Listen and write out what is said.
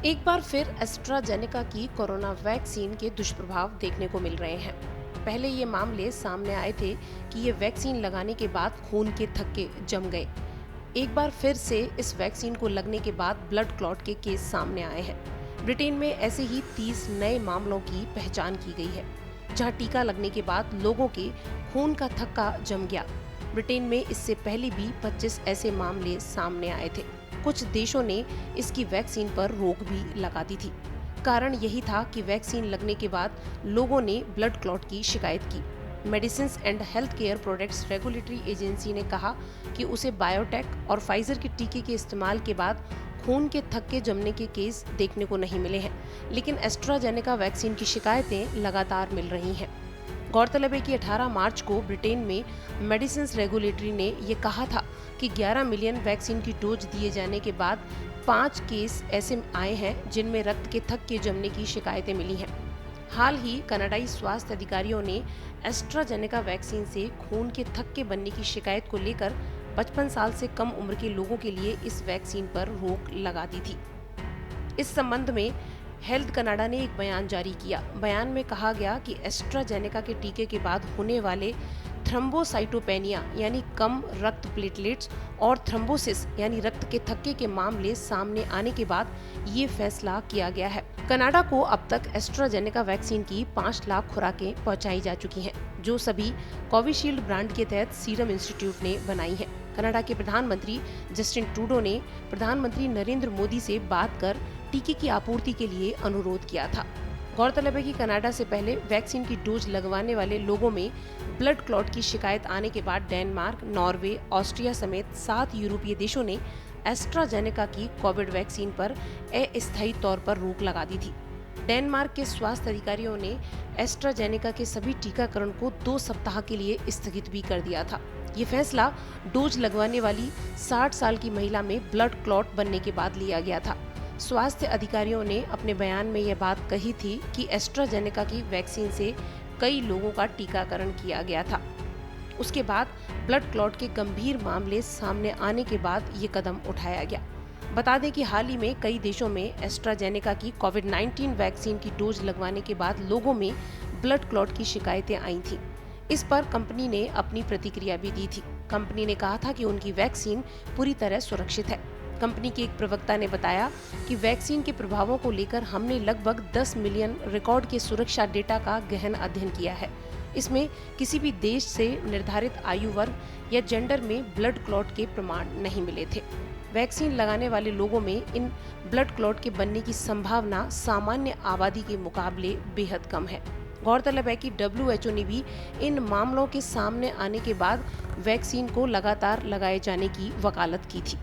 एक बार फिर एस्ट्राजेनेका की कोरोना वैक्सीन के दुष्प्रभाव देखने को मिल रहे हैं। पहले ये मामले सामने आए थे कि ये वैक्सीन लगाने के बाद खून के थक्के जम गए। एक बार फिर से इस वैक्सीन को लगने के बाद ब्लड क्लॉट के केस सामने आए हैं। ब्रिटेन में ऐसे ही 30 नए मामलों की पहचान की गई है, जहां टीका लगने के बाद लोगों के खून का थक्का जम गया। ब्रिटेन में इससे पहले भी 25 ऐसे मामले सामने आए थे। कुछ देशों ने इसकी वैक्सीन पर रोक भी लगा दी थी। कारण यही था कि वैक्सीन लगने के बाद लोगों ने ब्लड क्लॉट की शिकायत की। Medicines and health care products regulatory agency ने कहा कि उसे बायोटेक और फाइजर के टीके के इस्तेमाल के बाद खून के थक्के जमने के केस देखने को नहीं मिले हैं, लेकिन एस्ट्राजेनेका वैक्सीन की शिकायतें लगातार मिल रही हैं। गौरतलब है कि 18 मार्च को ब्रिटेन में मेडिसिन्स रेगुलेटरी ने ये कहा था कि 11 मिलियन वैक्सीन की डोज दिए जाने के बाद 5 केस ऐसे आए हैं जिनमें रक्त के थक्के जमने की शिकायतें मिली हैं। हाल ही कनाडाई स्वास्थ्य अधिकारियों ने एस्ट्राजेनेका वैक्सीन से खून के थक्के बनने की शिकायत को लेकर 55 साल से कम उम्र के लोगों के लिए इस वैक्सीन पर रोक लगा दी थी। इस संबंध में हेल्थ कनाडा ने एक बयान जारी किया। बयान में कहा गया कि एस्ट्राजेनेका के टीके के बाद होने वाले थ्रम्बोसाइटोपेनिया यानी कम रक्त प्लेटलेट्स और थ्रम्बोसिस यानी रक्त के थक्के के मामले सामने आने के बाद ये फैसला किया गया है। कनाडा को अब तक एस्ट्राजेनेका वैक्सीन की 5 लाख खुराकें पहुंचाई जा चुकी हैं, जो सभी कोविशील्ड ब्रांड के तहत सीरम इंस्टीट्यूट ने बनाई हैं। कनाडा के प्रधानमंत्री जस्टिन ट्रूडो ने प्रधानमंत्री नरेंद्र मोदी से बात कर टीके की आपूर्ति के लिए अनुरोध किया था। गौरतलब है कि कनाडा से पहले वैक्सीन की डोज लगवाने वाले लोगों में ब्लड क्लॉट की शिकायत आने के बाद डेनमार्क, नॉर्वे, ऑस्ट्रिया समेत 7 यूरोपीय देशों ने एस्ट्राजेनेका की कोविड वैक्सीन पर अस्थायी तौर पर रोक लगा दी थी। डेनमार्क के स्वास्थ्य अधिकारियों ने एस्ट्राजेनेका के सभी टीकाकरण को 2 सप्ताह के लिए स्थगित भी कर दिया था। ये फैसला डोज लगवाने वाली 60 साल की महिला में ब्लड क्लॉट बनने के बाद लिया गया था। स्वास्थ्य अधिकारियों ने अपने बयान में यह बात कही थी कि एस्ट्राजेनेका की वैक्सीन से कई लोगों का टीकाकरण किया गया था। उसके बाद ब्लड क्लॉट के गंभीर मामले सामने आने के बाद ये कदम उठाया गया। बता दें कि हाल ही में कई देशों में एस्ट्राजेनेका की कोविड-19 वैक्सीन की डोज लगवाने के बाद लोगों में ब्लड क्लॉट की शिकायतें आई थी। इस पर कंपनी ने अपनी प्रतिक्रिया भी दी थी। कंपनी ने कहा था कि उनकी वैक्सीन पूरी तरह सुरक्षित है। कंपनी के एक प्रवक्ता ने बताया कि वैक्सीन के प्रभावों को लेकर हमने लगभग 10 मिलियन रिकॉर्ड के सुरक्षा डेटा का गहन अध्ययन किया है। इसमें किसी भी देश से निर्धारित आयु वर्ग या जेंडर में ब्लड क्लॉट के प्रमाण नहीं मिले थे। वैक्सीन लगाने वाले लोगों में इन ब्लड क्लॉट के बनने की संभावना सामान्य आबादी के मुकाबले बेहद कम है। गौरतलब है कि WHO ने भी इन मामलों के सामने आने के बाद वैक्सीन को लगातार लगाए जाने की वकालत की थी।